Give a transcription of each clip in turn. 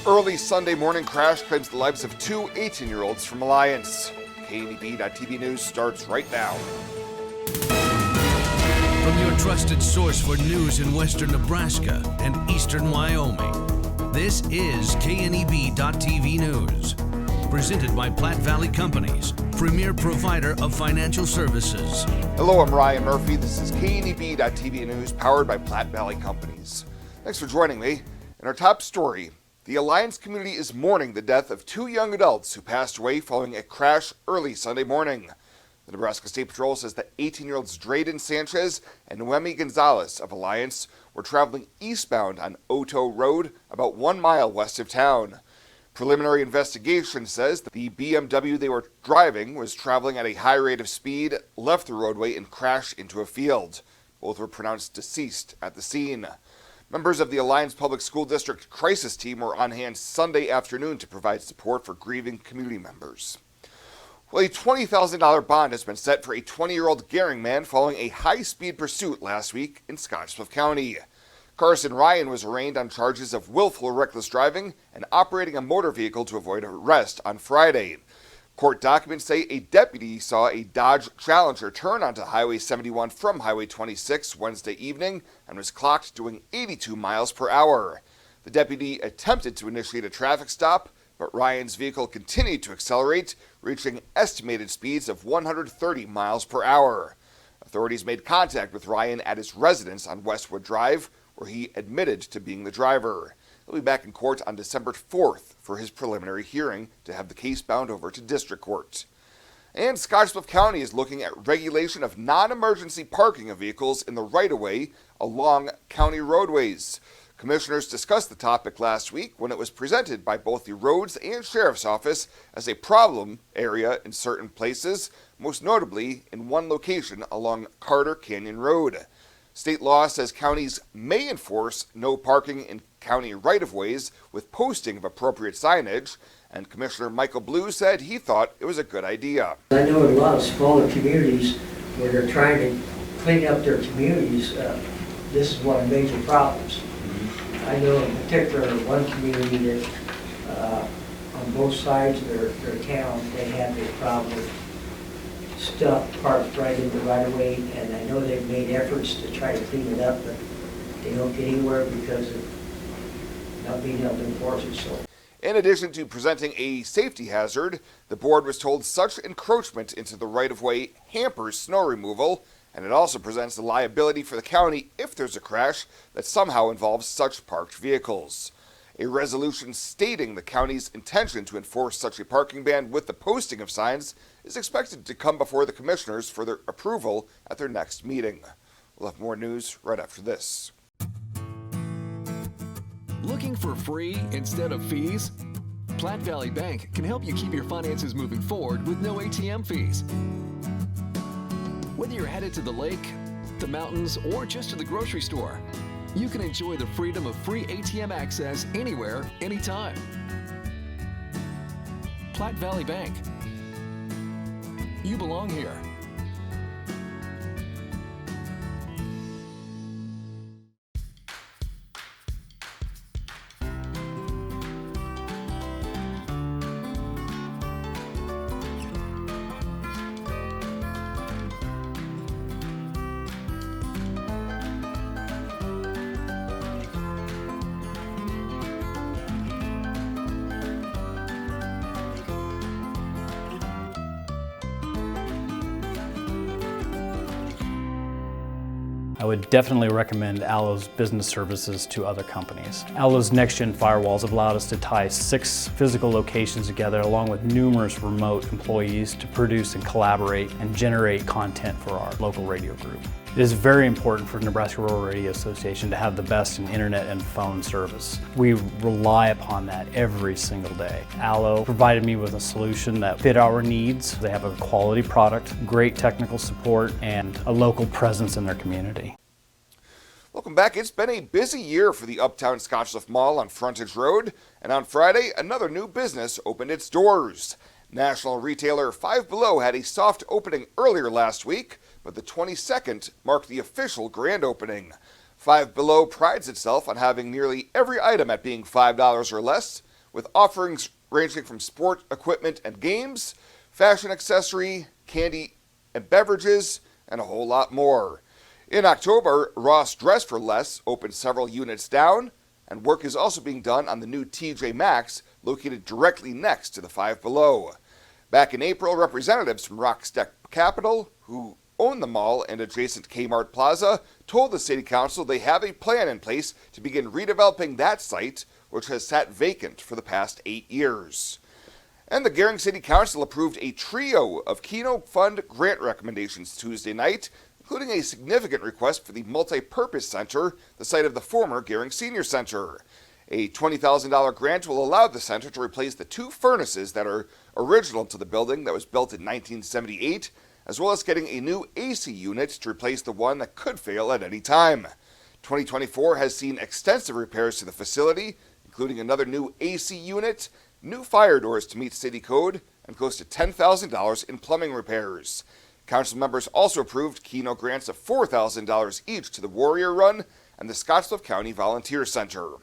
Early Sunday morning crash claims the lives of two 18-year-olds from Alliance. KNEB.TV News starts right now. From your trusted source for news in western Nebraska and eastern Wyoming, this is KNEB.TV News. Presented by Platte Valley Companies, premier provider of financial services. Hello, I'm Ryan Murphy. This is KNEB.TV News, powered by Platte Valley Companies. Thanks for joining me. In our top story, the Alliance community is mourning the death of two young adults who passed away following a crash early Sunday morning. The Nebraska State Patrol says that 18-year-olds Drayden Sanchez and Noemi Gonzalez of Alliance were traveling eastbound on Oto Road about 1 mile west of town. Preliminary investigation says that the BMW they were driving was traveling at a high rate of speed, left the roadway, and crashed into a field. Both were pronounced deceased at the scene. Members of the Alliance Public School District crisis team were on hand Sunday afternoon to provide support for grieving community members. Well, a $20,000 bond has been set for a 20-year-old Gering man following a high-speed pursuit last week in Scottsbluff County. Carson Ryan was arraigned on charges of willful reckless driving and operating a motor vehicle to avoid arrest on Friday. Court documents say a deputy saw a Dodge Challenger turn onto Highway 71 from Highway 26 Wednesday evening and was clocked doing 82 miles per hour. The deputy attempted to initiate a traffic stop, but Ryan's vehicle continued to accelerate, reaching estimated speeds of 130 miles per hour. Authorities made contact with Ryan at his residence on Westwood Drive, where he admitted to being the driver. He'll be back in court on December 4th for his preliminary hearing to have the case bound over to district court. And Scottsbluff County is looking at regulation of non-emergency parking of vehicles in the right-of-way along county roadways. Commissioners discussed the topic last week when it was presented by both the Roads and Sheriff's Office as a problem area in certain places, most notably in one location along Carter Canyon Road. State law says counties may enforce no parking in county right-of-ways with posting of appropriate signage, and Commissioner Michael Blue said he thought it was a good idea. I know in a lot of smaller communities where they're trying to clean up their communities, this is one of the major problems. I know in particular one community that on both sides of their town, they have a problem with stuff parked right in the right of way, and I know they've made efforts to try to clean it up, but they don't get anywhere because of not being able to enforce it. So, in addition to presenting a safety hazard, the board was told such encroachment into the right-of-way hampers snow removal, and it also presents a liability for the county if there's a crash that somehow involves such parked vehicles. A resolution stating the county's intention to enforce such a parking ban with the posting of signs is expected to come before the commissioners for their approval at their next meeting. We'll have more news right after this. Looking for free instead of fees? Platte Valley Bank can help you keep your finances moving forward with no ATM fees. Whether you're headed to the lake, the mountains, or just to the grocery store, you can enjoy the freedom of free ATM access anywhere, anytime. Platte Valley Bank. You belong here. I would definitely recommend Allo's business services to other companies. Allo's next-gen firewalls have allowed us to tie 6 physical locations together along with numerous remote employees to produce and collaborate and generate content for our local radio group. It is very important for Nebraska Rural Radio Association to have the best in internet and phone service. We rely upon that every single day. Allo provided me with a solution that fit our needs. They have a quality product, great technical support, and a local presence in their community. Welcome back. It's been a busy year for the Uptown Scottsbluff Mall on Frontage Road, and on Friday, another new business opened its doors. National retailer Five Below had a soft opening earlier last week, but the 22nd marked the official grand opening. Five Below prides itself on having nearly every item at being $5 or less, with offerings ranging from sport equipment and games, fashion accessory, candy and beverages, and a whole lot more. In October, Ross Dress for Less opened several units down, and work is also being done on the new TJ Maxx located directly next to the Five Below. Back in April, representatives from Rockstep Capital, who own the mall and adjacent Kmart Plaza, told the City Council they have a plan in place to begin redeveloping that site, which has sat vacant for the past 8 years. And the Gering City Council approved a trio of Keno Fund grant recommendations Tuesday night, including a significant request for the Multi-Purpose Center, the site of the former Gering Senior Center. A $20,000 grant will allow the center to replace the 2 furnaces that are original to the building that was built in 1978, as well as getting a new AC unit to replace the one that could fail at any time. 2024 has seen extensive repairs to the facility, including another new AC unit, new fire doors to meet city code, and close to $10,000 in plumbing repairs. Council members also approved Keno grants of $4,000 each to the Warrior Run and the Scottsbluff County Volunteer Center.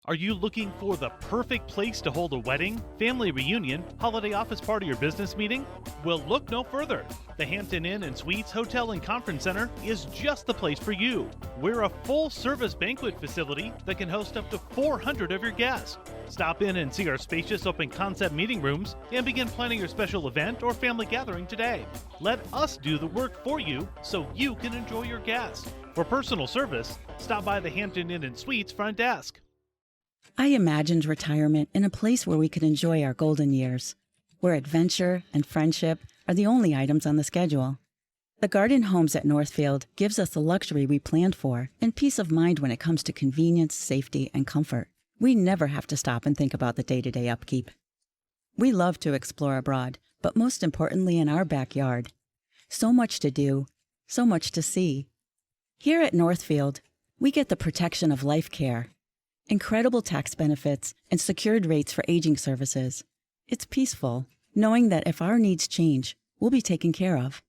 Are you looking for the perfect place to hold a wedding, family reunion, holiday office party, or business meeting? Well, look no further. The Hampton Inn and Suites Hotel and Conference Center is just the place for you. We're a full-service banquet facility that can host up to 400 of your guests. Stop in and see our spacious open-concept meeting rooms and begin planning your special event or family gathering today. Let us do the work for you so you can enjoy your guests. For personal service, stop by the Hampton Inn and Suites front desk. I imagined retirement in a place where we could enjoy our golden years, where adventure and friendship are the only items on the schedule. The Garden Homes at Northfield gives us the luxury we planned for and peace of mind when it comes to convenience, safety, and comfort. We never have to stop and think about the day-to-day upkeep. We love to explore abroad, but most importantly in our backyard. So much to do, so much to see. Here at Northfield, we get the protection of life care, incredible tax benefits, and secured rates for aging services. It's peaceful, knowing that if our needs change, we'll be taken care of.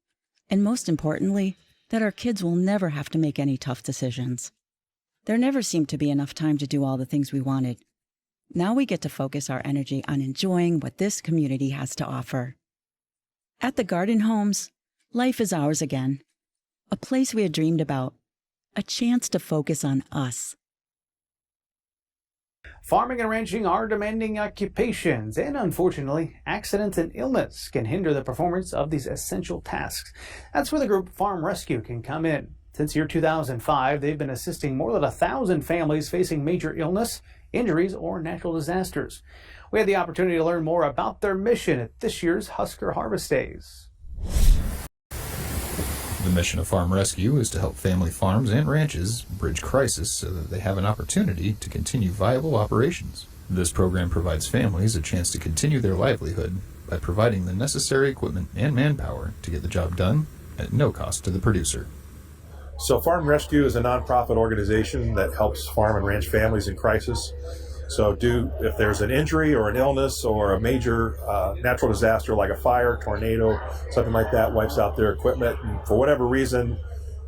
And most importantly, that our kids will never have to make any tough decisions. There never seemed to be enough time to do all the things we wanted. Now we get to focus our energy on enjoying what this community has to offer. At the Garden Homes, life is ours again. A place we had dreamed about. A chance to focus on us. Farming and ranching are demanding occupations, and unfortunately, accidents and illness can hinder the performance of these essential tasks. That's where the group Farm Rescue can come in. Since year 2005, they've been assisting more than 1,000 families facing major illness, injuries, or natural disasters. We had the opportunity to learn more about their mission at this year's Husker Harvest Days. The mission of Farm Rescue is to help family farms and ranches bridge crisis so that they have an opportunity to continue viable operations. This program provides families a chance to continue their livelihood by providing the necessary equipment and manpower to get the job done at no cost to the producer. So Farm Rescue is a nonprofit organization that helps farm and ranch families in crisis. So if there's an injury or an illness or a major natural disaster like a fire, tornado, something like that wipes out their equipment, and for whatever reason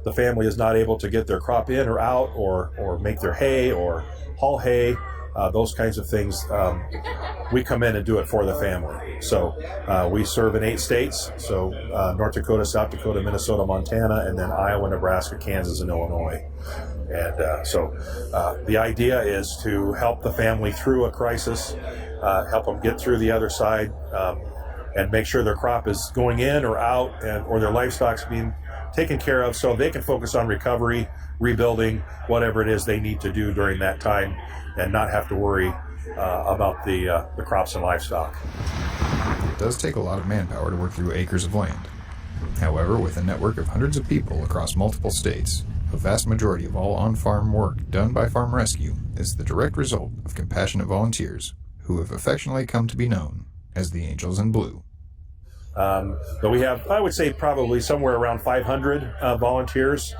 the family is not able to get their crop in or out or make their hay or haul hay, those kinds of things, we come in and do it for the family. So we serve in 8 states, so North Dakota, South Dakota, Minnesota, Montana, and then Iowa, Nebraska, Kansas, and Illinois. And so the idea is to help the family through a crisis, help them get through the other side, and make sure their crop is going in or out, or their livestock's being taken care of so they can focus on recovery, rebuilding, whatever it is they need to do during that time, and not have to worry about the crops and livestock. It does take a lot of manpower to work through acres of land. However, with a network of hundreds of people across multiple states, a vast majority of all on-farm work done by Farm Rescue is the direct result of compassionate volunteers who have affectionately come to be known as the Angels in Blue. But we have, I would say, probably somewhere around 500 volunteers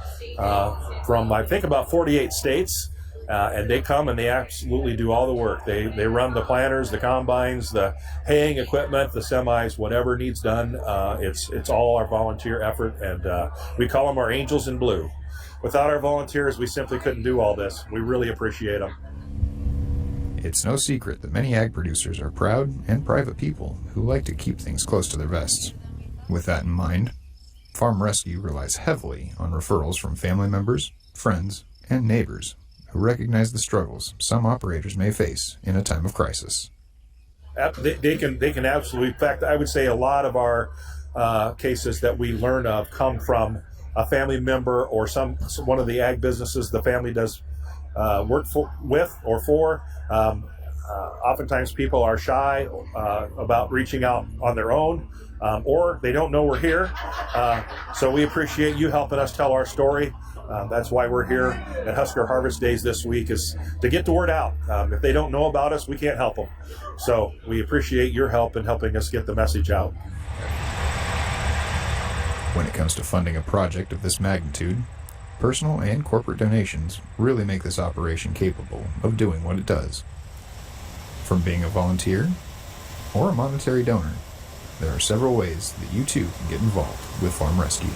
from, I think, about 48 states. And they come and they absolutely do all the work. They run the planters, the combines, the haying equipment, the semis, whatever needs done. It's all our volunteer effort, and we call them our Angels in Blue. Without our volunteers, we simply couldn't do all this. We really appreciate them. It's no secret that many ag producers are proud and private people who like to keep things close to their vests. With that in mind, Farm Rescue relies heavily on referrals from family members, friends, and neighbors who recognize the struggles some operators may face in a time of crisis. They can absolutely, in fact, I would say a lot of our cases that we learn of come from a family member or one of the ag businesses the family does work with or for. Oftentimes people are shy about reaching out on their own, or they don't know we're here. So we appreciate you helping us tell our story. That's why we're here at Husker Harvest Days this week, is to get the word out. If they don't know about us, we can't help them. So we appreciate your help in helping us get the message out. When it comes to funding a project of this magnitude, personal and corporate donations really make this operation capable of doing what it does. From being a volunteer or a monetary donor, there are several ways that you too can get involved with Farm Rescue.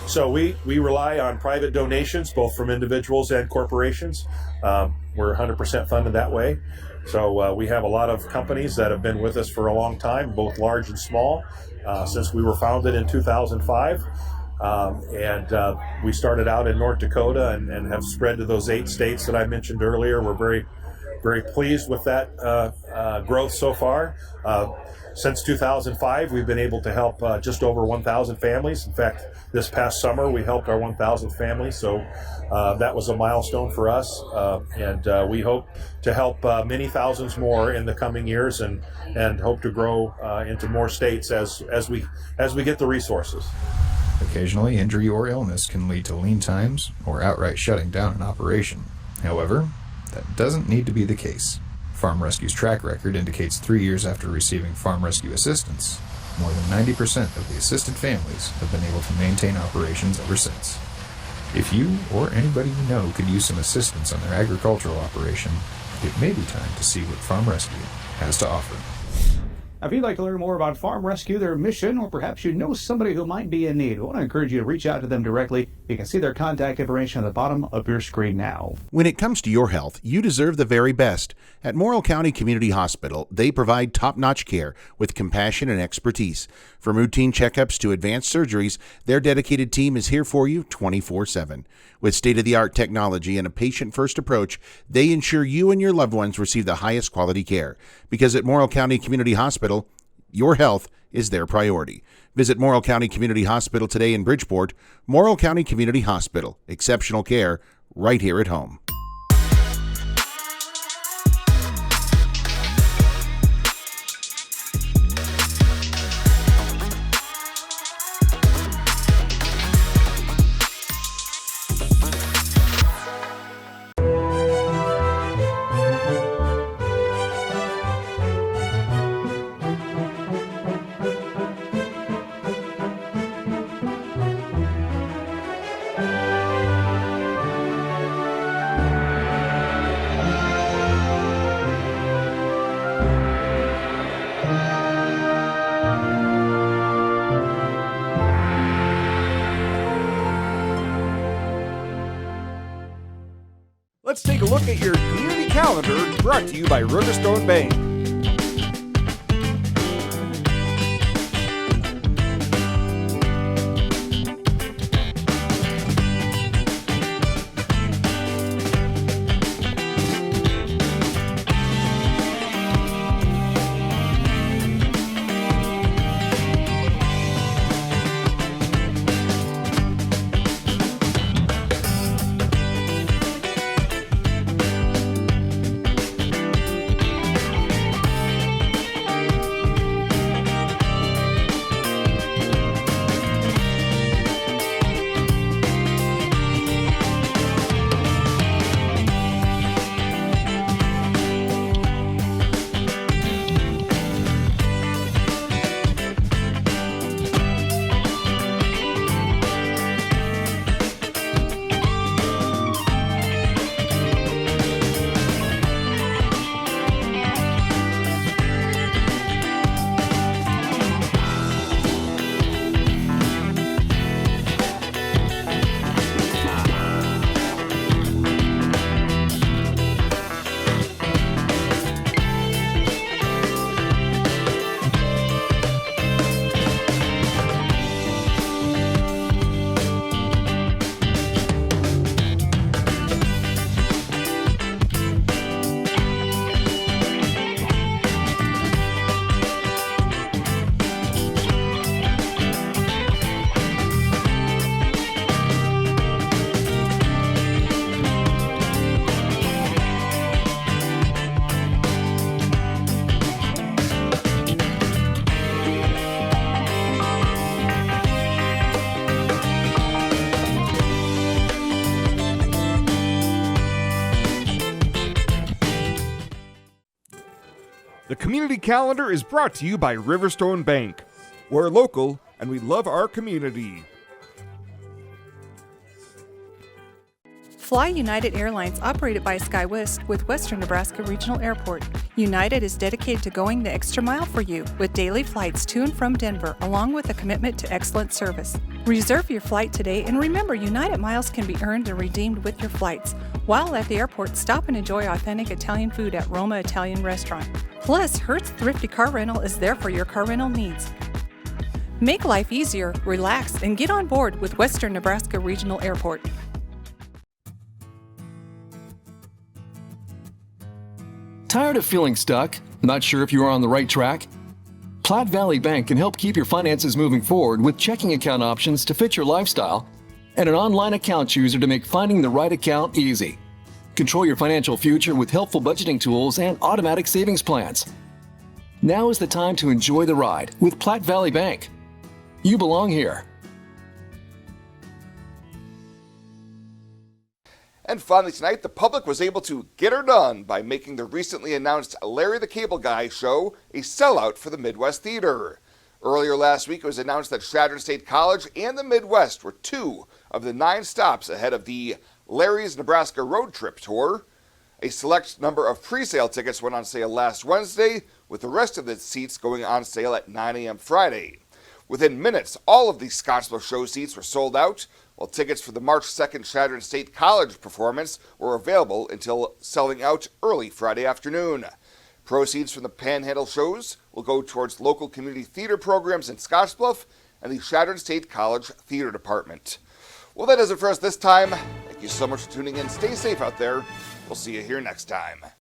So we rely on private donations, both from individuals and corporations. We're 100% funded that way. So we have a lot of companies that have been with us for a long time, both large and small, since we were founded in 2005. We started out in North Dakota and have spread to those 8 states that I mentioned earlier. We're very, very pleased with that growth so far. Since 2005, we've been able to help just over 1,000 families. In fact, this past summer, we helped our 1,000th family, so that was a milestone for us. We hope to help many thousands more in the coming years, and hope to grow into more states as we get the resources. Occasionally, injury or illness can lead to lean times or outright shutting down an operation. However, that doesn't need to be the case. Farm Rescue's track record indicates 3 years after receiving Farm Rescue assistance, more than 90% of the assisted families have been able to maintain operations ever since. If you or anybody you know could use some assistance on their agricultural operation, it may be time to see what Farm Rescue has to offer. If you'd like to learn more about Farm Rescue, their mission, or perhaps you know somebody who might be in need, I want to encourage you to reach out to them directly. You can see their contact information at the bottom of your screen now. When it comes to your health, you deserve the very best. At Morrill County Community Hospital, they provide top-notch care with compassion and expertise. From routine checkups to advanced surgeries, their dedicated team is here for you 24/7. With state-of-the-art technology and a patient-first approach, they ensure you and your loved ones receive the highest quality care. Because at Morrill County Community Hospital, your health is their priority. Visit Morrill County Community Hospital today in Bridgeport. Morrill County Community Hospital. Exceptional care right here at home. Let's take a look at your community calendar, brought to you by Riverstone Bank. The community calendar is brought to you by Riverstone Bank. We're local and we love our community. Fly United Airlines, operated by SkyWest with Western Nebraska Regional Airport. United is dedicated to going the extra mile for you with daily flights to and from Denver, along with a commitment to excellent service. Reserve your flight today, and remember, United miles can be earned and redeemed with your flights. While at the airport, stop and enjoy authentic Italian food at Roma Italian Restaurant. Plus, Hertz Thrifty Car Rental is there for your car rental needs. Make life easier, relax, and get on board with Western Nebraska Regional Airport. Tired of feeling stuck? Not sure if you are on the right track? Platte Valley Bank can help keep your finances moving forward with checking account options to fit your lifestyle and an online account chooser to make finding the right account easy. Control your financial future with helpful budgeting tools and automatic savings plans. Now is the time to enjoy the ride with Platte Valley Bank. You belong here. And finally tonight, the public was able to get her done by making the recently announced Larry the Cable Guy show a sellout for the Midwest Theater. Earlier last week, it was announced that Chadron State College and the Midwest were 2 of the 9 stops ahead of the Larry's Nebraska Road Trip Tour. A select number of pre-sale tickets went on sale last Wednesday, with the rest of the seats going on sale at 9 a.m. Friday. Within minutes, all of the Scottsbluff show seats were sold out, while tickets for the March 2nd Chadron State College performance were available until selling out early Friday afternoon. Proceeds from the Panhandle shows will go towards local community theater programs in Scottsbluff and the Chadron State College Theater Department. Well, that does it for us this time. Thank you so much for tuning in. Stay safe out there. We'll see you here next time.